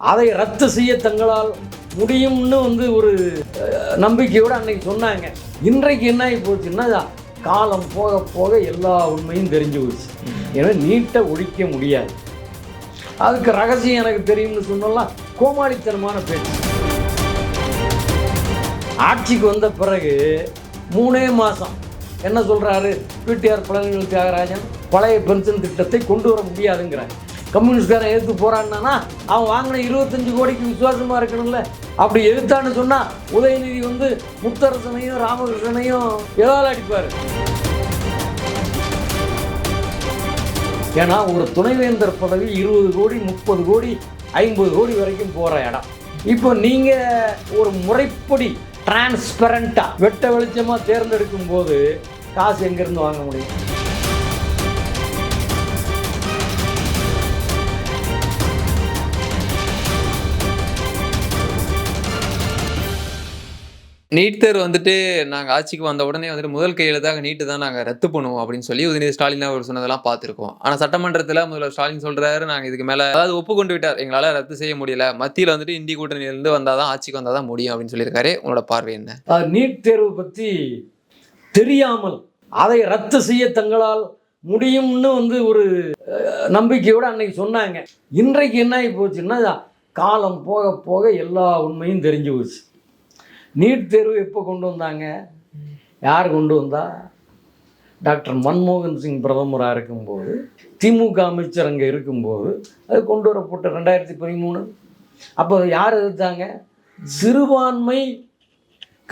அதை ரத்து செய்ய தங்களால் முடியும்னு ஒரு நம்பிக்கையோடு அன்னைக்கு சொன்னாங்க. இன்றைக்கு என்ன ஆகி போச்சுன்னா, காலம் போக போக எல்லா உண்மையும் தெரிஞ்சு போச்சு. ஏன்னா நீட்டை ஒழிக்க முடியாது. அதுக்கு ரகசியம் எனக்கு தெரியும்னு சொன்னலாம் கோமாளித்தனமான பேச்சு. ஆட்சிக்கு வந்த பிறகு 3 மாதம் என்ன சொல்கிறாரு பிடிஆர் பழனிவேல் தியாகராஜன், பழைய பென்ஷன் திட்டத்தை கொண்டு வர முடியாதுங்கிறாங்க. கம்யூனிஸ்ட்காரன் எதிர்த்து போராடினானா அவன் வாங்கின 25 கோடிக்கு விசுவாசமாக இருக்கணும்ல. அப்படி எதிர்த்தான்னு சொன்னால் உதயநிதி முத்தரசனையும் ராமகிருஷ்ணனையும் எதாவது அடிப்பார். ஏன்னா ஒரு துணைவேந்தர் பதவி 20 கோடி 30 கோடி 50 கோடி வரைக்கும் போகிற இடம். இப்போ நீங்கள் ஒரு முறைப்படி டிரான்ஸ்பரண்ட்டாக வெட்ட வெளிச்சமாக தேர்ந்தெடுக்கும் போது காசு எங்கேருந்து வாங்க முடியும்? நீட் தேர்வு நாங்கள் ஆட்சிக்கு வந்த உடனே முதல் கையெழுத்தாக நீட்டு தான் நாங்கள் ரத்து பண்ணுவோம் அப்படின்னு சொல்லி உதயநிதி ஸ்டாலின் அவர் சொன்னதெல்லாம் பார்த்துருக்கோம். ஆனால் சட்டமன்றத்தில் முதல்வர் ஸ்டாலின் சொல்கிறாரு, நாங்கள் இதுக்கு மேலே அதாவது ஒப்புக்கொண்டு விட்டார், எங்களால் ரத்து செய்ய முடியல, மத்தியில் இந்தி கூட்டணியிலேருந்து வந்தால் தான் ஆட்சிக்கு வந்தால் தான் முடியும் அப்படின்னு சொல்லியிருக்காரு. உங்களோட பார்வை என்ன? நீட் தேர்வு பற்றி தெரியாமல் அதை ரத்து செய்ய தங்களால் முடியும்னு ஒரு நம்பிக்கையோடு அன்னைக்கு சொன்னாங்க. இன்றைக்கு என்ன ஆகி போச்சுன்னா, காலம் போக போக எல்லா உண்மையும் தெரிஞ்சு போச்சு. நீட் தேர்வு எப்போ கொண்டு வந்தாங்க? யார் கொண்டு வந்தா? டாக்டர் மன்மோகன் சிங் பிரதமராக இருக்கும்போது, திமுக அமைச்சர் அங்கே இருக்கும்போது அது கொண்டு வரப்பட்ட 2013. அப்போ யார் எதிர்த்தாங்க? சிறுபான்மை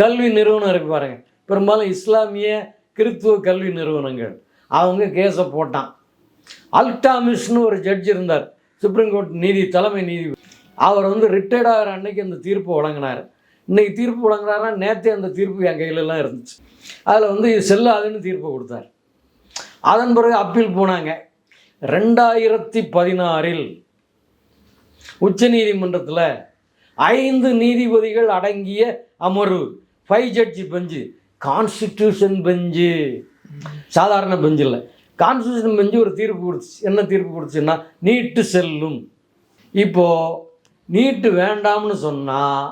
கல்வி நிறுவனம் இருக்கு பாருங்க, பெரும்பாலும் இஸ்லாமிய கிறித்துவ கல்வி நிறுவனங்கள், அவங்க கேஸை போட்டான். அல்டாமிஷ்னு ஒரு ஜட்ஜ் இருந்தார், சுப்ரீம் கோர்ட் தலைமை நீதிபதி. அவர் ரிட்டையர்ட் ஆகிற அன்னைக்கு அந்த தீர்ப்பு வழங்கினார். இன்றைக்கி தீர்ப்பு வழங்குறாருன்னா நேற்றே அந்த தீர்ப்பு என் கையிலலாம் இருந்துச்சு. அதில் இது செல்லாதுன்னு தீர்ப்பு கொடுத்தார். அதன் பிறகு அப்பீல் போனாங்க. 2016 உச்சநீதிமன்றத்தில் 5 நீதிபதிகள் அடங்கிய அமர்வு, 5 ஜட்ஜி பெஞ்சு, கான்ஸ்டிடியூஷன் பெஞ்சு, சாதாரண பெஞ்சு இல்லை, கான்ஸ்டிடியூஷன் பெஞ்சு ஒரு தீர்ப்பு கொடுத்துச்சு. என்ன தீர்ப்பு கொடுத்துச்சுன்னா, நீட்டு செல்லும். இப்போது நீட்டு வேண்டாம்னு சொன்னால்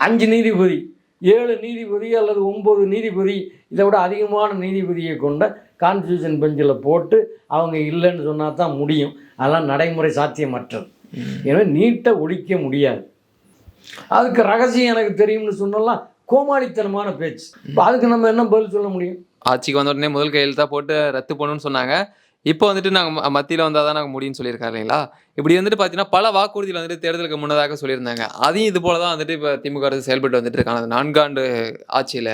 5 நீதிபதி, 7 நீதிபதி அல்லது 9 நீதிபதி, இதை விட அதிகமான நீதிபதியை கொண்ட கான்ஸ்டியூஷன் பெஞ்சில் போட்டு அவங்க இல்லைன்னு சொன்னால் தான் முடியும். அதெல்லாம் நடைமுறை சாத்தியமற்றது. எனவே நீட்டை ஒழிக்க முடியாது. அதுக்கு ரகசியம் எனக்கு தெரியும்னு சொன்னலாம் கோமாளித்தனமான பேச்சு. இப்போ அதுக்கு நம்ம என்ன பதில் சொல்ல முடியும்? ஆட்சிக்கு வந்த உடனே முதல் கையெழுத்தாக போட்டு ரத்து பண்ணணும்னு சொன்னாங்க. இப்போ நாங்கள் மத்தியில் வந்தால் தான் நாங்கள் முடியும்னு சொல்லியிருக்காரு இல்லைங்களா? இப்படி பார்த்தீங்கன்னா பல வாக்குறுதியில் தேர்தலுக்கு முன்னதாக சொல்லியிருந்தாங்க. அதையும் இது போல தான் இப்போ திமுக அரசு செயல்பட்டு இருக்காங்க 4 ஆண்டு ஆட்சியில்.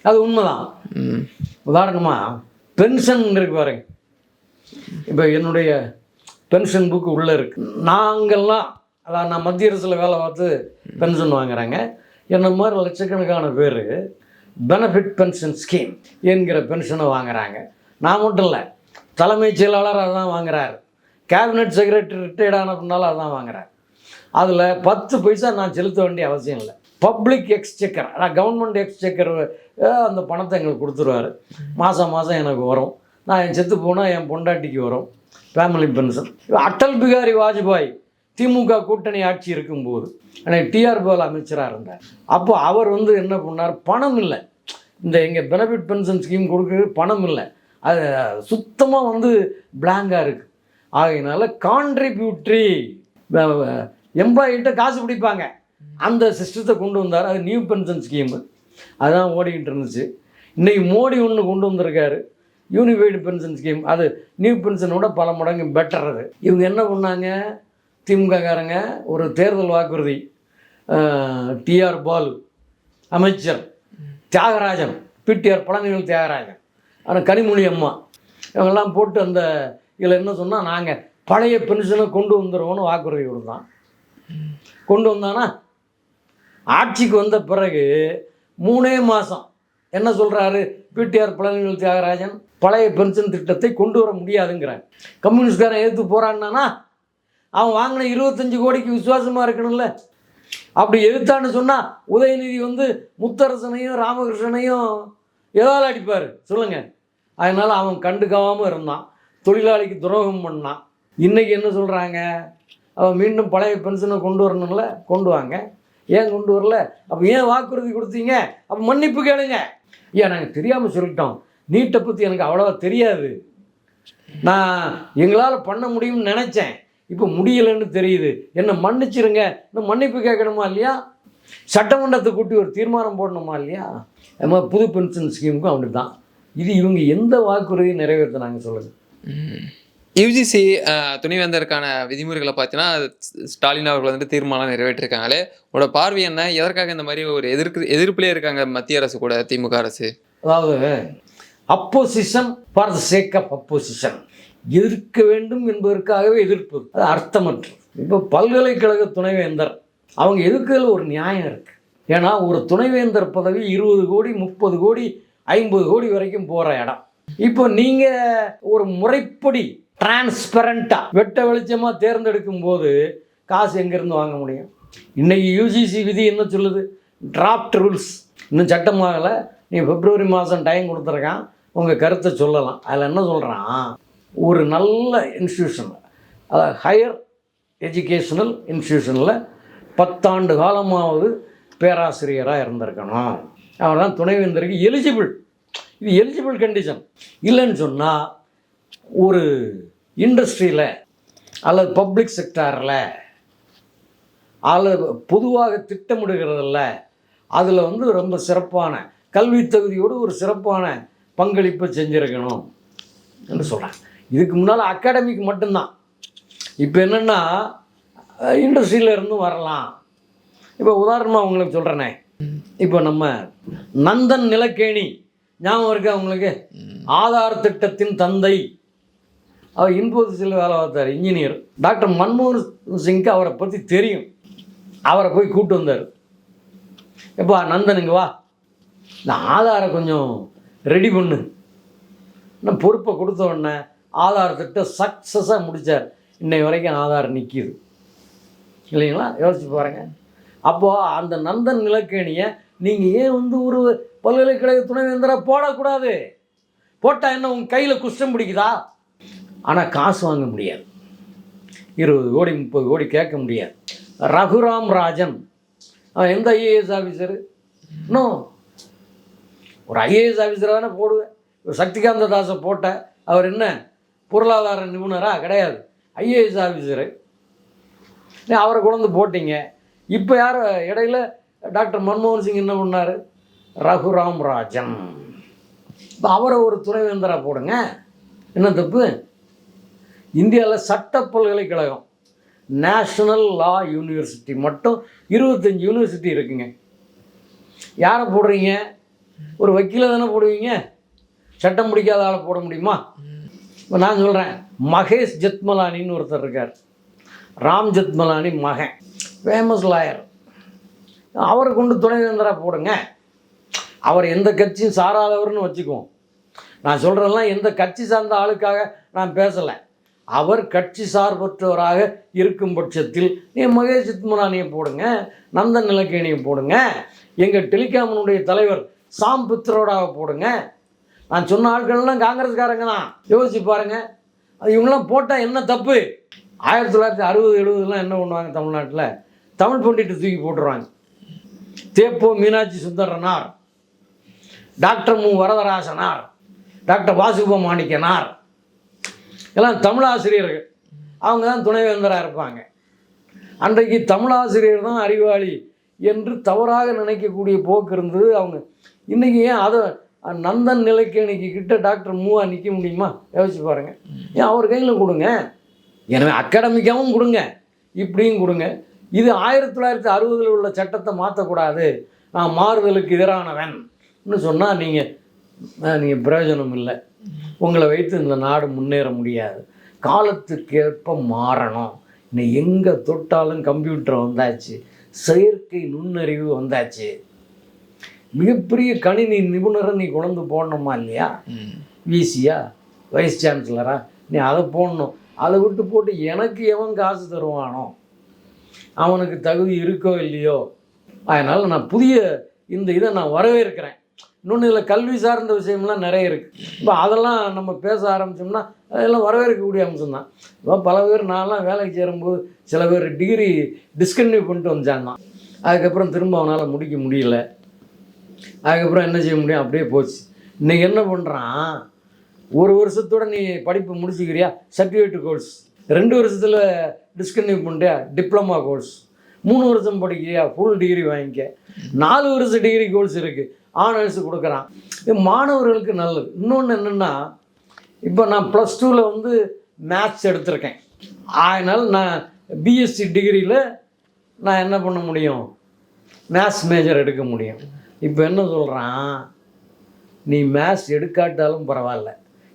அது உண்மைதான். உதாரணமாக பென்ஷன் இருக்கு பாருங்க. இப்போ என்னுடைய பென்ஷன் புக்கு உள்ளே இருக்குது. நாங்கள்லாம் அதான் நான் மத்திய அரசில் வேலை பார்த்து பென்ஷன் வாங்குறாங்க. என்ன மாதிரி லட்சக்கணக்கான பேர் பெனிஃபிட் பென்ஷன் ஸ்கீம் என்கிற பென்ஷனை வாங்குறாங்க. நான் மட்டும் இல்லை, தலைமைச் செயலாளர் அதான் வாங்குறாரு, கேபினட் செக்ரட்டரி ரிட்டையர்ட் ஆன பின்னாலும் அதான் வாங்குறாரு. அதில் 10 பைசா நான் செலுத்த வேண்டிய அவசியம் இல்லை. பப்ளிக் எக்ஸ்செக்கர், அதான் கவர்மெண்ட் எக்ஸ்செக்கர் அந்த பணத்தை எங்களுக்கு கொடுத்துருவார். மாதம் எனக்கு வரும். நான் என் செத்து போனால் என் பொண்டாட்டிக்கு வரும் ஃபேமிலி பென்ஷன். அடல் பிகாரி வாஜ்பாய் திமுக கூட்டணி ஆட்சி இருக்கும்போது எனக்கு டிஆர் பால் அமைச்சராக இருந்தார். அப்போ அவர் என்ன பண்ணார், பணம் இல்லை, இந்த எங்கள் பெனிஃபிட் பென்ஷன் ஸ்கீம் கொடுக்குறது பணம் இல்லை, அது சுத்தமாக பிளாங்காக இருக்குது. ஆகையினால கான்ட்ரிபியூட்ரி எம்ப்ளாயிட்ட காசு பிடிப்பாங்க, அந்த சிஸ்டத்தை கொண்டு வந்தார். அது நியூ பென்ஷன் ஸ்கீமு, அதுதான் ஓடிக்கிட்டு இருந்துச்சு. இன்றைக்கி மோடி ஒன்று கொண்டு வந்திருக்காரு, யூனிஃபைடு பென்ஷன் ஸ்கீம். அது நியூ பென்ஷனோட பல மடங்கு பெட்டர். அது இவங்க என்ன பண்ணாங்க, திமுககாரங்க ஒரு தேர்தல் வாக்குறுதி, டிஆர் பாலு அமைச்சர், தியாகராஜன், பிடிஆர் பழனிவேல் தியாகராஜன், ஆனால் கனிமொழி அம்மா, இவங்கெல்லாம் போட்டு அந்த இதில் என்ன சொன்னால், நாங்கள் பழைய பென்ஷனை கொண்டு வந்துடுவோன்னு வாக்குறுதி கொடுத்தான். கொண்டு வந்தானா ஆட்சிக்கு வந்த பிறகு 3 மாதம் என்ன சொல்கிறாரு பிடிஆர் பழனிவேல் தியாகராஜன், பழைய பென்ஷன் திட்டத்தை கொண்டு வர முடியாதுங்கிறாங்க. கம்யூனிஸ்ட்காரன் எதிர்த்து போராடினானா அவன் வாங்கின 25 கோடிக்கு விசுவாசமாக இருக்கணும்ல. அப்படி எதிர்த்தான்னு சொன்னால் உதயநிதி முத்தரசனையும் ராமகிருஷ்ணனையும் எதாவது அடிப்பார் சொல்லுங்கள். அதனால் அவன் கண்டுக்காமல் இருந்தான், தொழிலாளிக்கு துரோகம் பண்ணான். இன்றைக்கி என்ன சொல்கிறாங்க, அவன் மீண்டும் பழைய பென்ஷனை கொண்டு வரணும்ல, கொண்டு வாங்க. ஏன் கொண்டு வரல? அப்போ ஏன் வாக்குறுதி கொடுத்தீங்க? அப்போ மன்னிப்பு கேளுங்க. ஏன் நாங்கள் தெரியாமல் சொல்லிட்டோம், நீட்டை பற்றி எனக்கு அவ்வளோவா தெரியாது, நான் எங்களால் பண்ண முடியும்னு நினச்சேன், இப்போ முடியலைன்னு தெரியுது, என்னை மன்னிச்சிருங்க, இன்னும் மன்னிப்பு கேட்கணுமா இல்லையா? சட்டமன்றத்தை கூட்டி ஒரு தீர்மானம் போடணுமா இல்லையா? அது மாதிரி புது பென்ஷன் ஸ்கீமுக்கும் அப்படி தான். இது இவங்க எந்த வாக்குறுதியை நிறைவேற்றினாங்க சொல்லுங்கள்? யுஜிசி துணைவேந்தருக்கான விதிமுறைகளை பார்த்தீங்கன்னா ஸ்டாலின் அவர்கள் வந்துட்டு தீர்மானம் நிறைவேற்றிருக்காங்களே, உங்களோட பார்வை என்ன? எதற்காக இந்த மாதிரி ஒரு எதிர்ப்புலேயே இருக்காங்க மத்திய அரசு கூட திமுக அரசு? அதாவது opposition for the sake of opposition, எதிர்க்க வேண்டும் என்பதற்காகவே எதிர்ப்பு, அது அர்த்தமற்றது. இப்போ பல்கலைக்கழக துணைவேந்தர் அவங்க எதிர்க்கிறதுல ஒரு நியாயம் இருக்குது. ஏன்னா ஒரு துணைவேந்தர் பதவி 20 கோடி 30 கோடி 50 கோடி வரைக்கும் போகிற இடம். இப்போ நீங்கள் ஒரு முறைப்படி டிரான்ஸ்பரண்ட்டாக வெட்ட வெளிச்சமாக தேர்ந்தெடுக்கும் போது காசு எங்கேருந்து வாங்க முடியும்? இன்றைக்கி யூஜிசி விதி என்ன சொல்லுது? டிராஃப்ட் ரூல்ஸ் இன்னும் சட்டமாகலை, நீ பிப்ரவரி மாதம் டைம் கொடுத்துருக்கான், உங்கள் கருத்தை சொல்லலாம். அதில் என்ன சொல்கிறான், ஒரு நல்ல இன்ஸ்டியூஷன், அதாவது ஹையர் எஜுகேஷனல் இன்ஸ்டியூஷனில் 10 ஆண்டு காலமாவது பேராசிரியராக இருந்திருக்கணும், அவர் தான் துணைவேந்தருக்கு எலிஜிபிள். இது எலிஜிபிள் கண்டிஷன். இல்லைன்னு சொன்னால் ஒரு இண்டஸ்ட்ரியில் அல்லது பப்ளிக் செக்டாரில் அல்லது பொதுவாக திட்டமிடுகிறதில்ல, அதில் வந்து ரொம்ப சிறப்பான கல்வி தகுதியோடு ஒரு சிறப்பான பங்களிப்பை செஞ்சுருக்கணும் என்று சொல்கிறேன். இதுக்கு முன்னால் அகாடமிக்கு மட்டும்தான். இப்போ என்னென்னா இண்டஸ்ட்ரியில் இருந்தும் வரலாம். இப்போ உதாரணமாக உங்களுக்கு சொல்கிறேனே, இப்போ நம்ம நந்தன் நிலக்கேணி ஞாபகம் இருக்கா உங்களுக்கு? ஆதார் திட்டத்தின் தந்தை, அவர் இன்போசிஸில் வேலை பார்த்தார், இன்ஜினியர். டாக்டர் மன்மோகன் சிங்க்கு அவரை பற்றி தெரியும். அவரை போய் கூப்பிட்டு வந்தார். எப்பா நந்தன் இங்கே வா, இந்த ஆதாரை கொஞ்சம் ரெடி பண்ணு. இன்னும் பொறுப்பை கொடுத்த உடனே ஆதார் திட்டம் சக்ஸஸாக முடித்தார். இன்னை வரைக்கும் ஆதார் நிற்கிது இல்லைங்களா? யோசிச்சு பாருங்கள். அப்போது அந்த நந்தன் நிலக்கேணியை நீங்கள் ஏன் வந்து ஒரு பல்கலைக்கழக துணைவேந்தராக போடக்கூடாது? போட்டால் என்ன உங்கள் கையில் குஷ்டம் பிடிக்குதா? ஆனால் காசு வாங்க முடியாது, 20 கோடி 30 கோடி கேட்க முடியாது. ரகுராம் ராஜன் அவன் எந்த ஐஏஎஸ் ஆஃபீஸரு? இன்னும் ஒரு ஐஏஎஸ் ஆஃபீஸராக தானே போடுவேன். சக்திகாந்த தாஸை போட்ட அவர் என்ன பொருளாதார நிபுணராக? கிடையாது, ஐஏஎஸ் ஆஃபீஸரு. அவரை கொண்டு போட்டிங்க. இப்போ யார் இடையில டாக்டர் மன்மோகன் சிங் என்ன பண்ணார்? ரகுராம் ராஜன். இப்போ அவரை ஒரு துணைவேந்தராக போடுங்க, என்ன தப்பு? இந்தியாவில் சட்ட பல்கலைக்கழகம் நேஷ்னல் லா யூனிவர்சிட்டி மட்டும் 25 யூனிவர்சிட்டி இருக்குங்க. யாரை போடுறீங்க? ஒரு வக்கீலை தானே போடுவீங்க, சட்டம் முடிக்காத ஆளை போட முடியுமா? இப்போ நான் சொல்கிறேன், மகேஷ் ஜெத்மலானின்னு ஒருத்தர் இருக்கார், ராம் ஜெத்மலானி மகன், ஃபேமஸ் லாயர். அவரை கொண்டு துணைவேந்தராக போடுங்க. அவர் எந்த கட்சியும் சாராதவர்னு வச்சுக்குவோம். நான் சொல்கிறதெல்லாம் எந்த கட்சி சார்ந்த ஆளுக்காக நான் பேசலை. அவர் கட்சி சார்பற்றவராக இருக்கும் பட்சத்தில் நீ மகேஷ் ஜெத்மலானியை போடுங்க, நந்தன் நிலக்கேணியை போடுங்க, எங்கள் டெலிகாமினுடைய தலைவர் சாம் பித்ரோடாவை போடுங்க. நான் சொன்ன ஆட்கள்லாம் காங்கிரஸ்காரங்க தான். யோசிச்சு பாருங்கள், அது இவங்களாம் போட்டால் என்ன தப்பு? 1960 70 என்ன பண்ணுவாங்க தமிழ்நாட்டில்? தமிழ் பண்டிட்டு தூக்கி போட்டுருவாங்க. தேப்போ மீனாட்சி சுந்தரனார், டாக்டர் மு வரதராசனார், டாக்டர் வாசுப மாணிக்கனார் எல்லாம் தமிழாசிரியர்கள். அவங்க தான் துணைவேந்தராக இருப்பாங்க. அன்றைக்கு தமிழாசிரியர் தான் அறிவாளி என்று தவறாக நினைக்கக்கூடிய போக்கு இருந்தது. அவங்க இன்றைக்கி ஏன் அதை நந்தன் நிலைக்கேணிக்கு கிட்ட டாக்டர் மூவா நிற்க முடியுமா? யோசிச்சு பாருங்கள். ஏன் அவர் கையில் கொடுங்க. எனவே அகாடமிக்காகவும் கொடுங்க, இப்படியும் கொடுங்க. இது 1960 உள்ள சட்டத்தை மாற்றக்கூடாது, நான் மாறுதலுக்கு எதிரானவன் சொன்னால் நீங்கள் பிரயோஜனம் இல்லை. உங்களை வைத்து இந்த நாடு முன்னேற முடியாது. காலத்துக்கேற்ப மாறணும். இன்னும் எங்கே தொட்டாலும் கம்ப்யூட்டர் வந்தாச்சு, செயற்கை நுண்ணறிவு வந்தாச்சு. மிகப்பெரிய கணினி நிபுணரை நீ கொண்டு போடணுமா இல்லையா? விசியா வைஸ் சான்சலரா நீ அதை போடணும். அதை விட்டு போட்டு எனக்கு எவன் காசு தருவானோ, அவனுக்கு தகுதி இருக்கோ இல்லையோ. அதனால் நான் புதிய இந்த இதை நான் வரவேற்கிறேன். இன்னொன்று இதில் கல்வி சார்ந்த விஷயம்லாம் நிறைய இருக்குது. இப்போ அதெல்லாம் நம்ம பேச ஆரம்பித்தோம்னா அதெல்லாம் வரவேற்கக்கூடிய அம்சம்தான். இப்போ பல பேர் நான்லாம் வேலைக்கு சேரும்போது சில பேர் டிகிரி டிஸ்கன்டினியூ பண்ணிட்டு வந்தாங்க. அதுக்கப்புறம் திரும்ப அவனால் முடிக்க முடியல. அதுக்கப்புறம் என்ன செய்ய முடியும், அப்படியே போச்சு. இன்றைக்கி என்ன பண்ணுறான், ஒரு வருஷத்தோடு நீ படிப்பு முடிச்சுக்கிறியா, சர்டிஃபிகேட் கோர்ஸ். 2 வருஷத்தில் டிஸ்கன்டினியூ பண்ணிட்டியா, டிப்ளமா கோர்ஸ். 3 வருஷம் படிக்கிறியா, ஃபுல் டிகிரி வாங்கிக்க. 4 வருஷ டிகிரி கோர்ஸ் இருக்குது, ஆனர்ஸ் கொடுக்குறான். இது மாணவர்களுக்கு நல்லது. இன்னொன்று என்னென்னா, இப்போ நான் +2ல் வந்து மேத்ஸ் எடுத்திருக்கேன். அதனால் நான் பிஎஸ்சி டிகிரியில் நான் என்ன பண்ண முடியும், மேத்ஸ் மேஜர் எடுக்க முடியும். இப்போ என்ன சொல்கிறான், நீ மேத்ஸ் எடுக்காட்டாலும் பரவாயில்ல,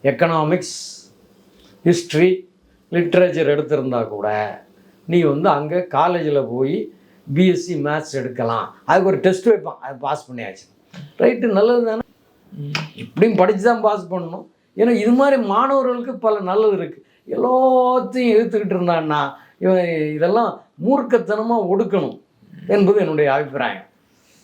எக்கனாமிக்ஸ், ஹிஸ்ட்ரி, லிட்ரேச்சர் எடுத்திருந்தா கூட நீ வந்து அங்கே காலேஜில் போய் பிஎஸ்சி மேத்ஸ் எடுக்கலாம். அதுக்கு ஒரு டெஸ்ட் வைப்பான், அது பாஸ் பண்ணியாச்சு. ரைட்டு, நல்லது தானே. இப்படியும் படித்து தான் பாஸ் பண்ணணும். ஏன்னா இது மாதிரி மாணவர்களுக்கு பல நல்லது இருக்குது. எல்லாத்தையும் எதிர்த்துக்கிட்டு இருந்தான்னா இவன் இதெல்லாம் மூர்க்கத்தனமாக ஒடுக்கணும் என்பது என்னுடைய அபிப்பிராயம்.